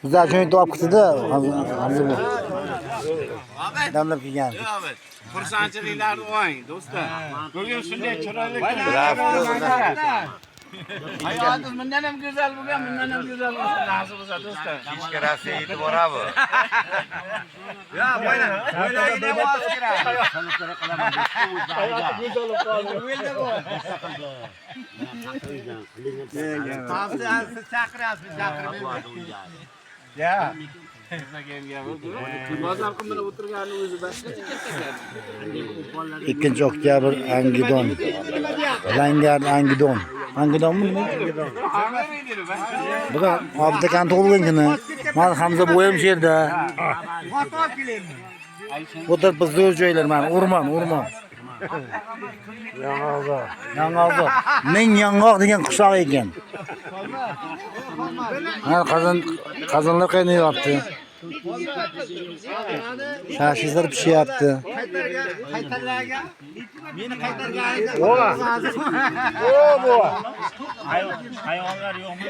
Güzel şöyle doğap kısıdı. Hamza bu. Damlar kiyen. Xursandchiliklarni oling, do'stlar. Bugun shunday chiroyli Hayotingiz bundan ham go'zal bo'lgan, bundan ham go'zal bo'lsa nasib bo'lsa do'stlar. Kechga Rossiya yetib boradi. Ya, bo'ylagida voz kerak. Siz chaqirasiz. Ya. Bozor qimini o'tirgani o'zi boshqacha ketgan. 2 oktyabr Angidon. Langar Angidon. Angidonmi nima? Bu da Abdukan tug'ilgan kuni. Men Hamza bo'yim shu yerda. O'tirib biz zo'r joylar, mana o'rmon. Yong'oq. Men yong'oq degan qishloq ekan. Mana qazonlar qaynayapti. Shashizlar pishyapti. Qaytarlarga. Meni qaytarga. Hayvonlar yo'qmi?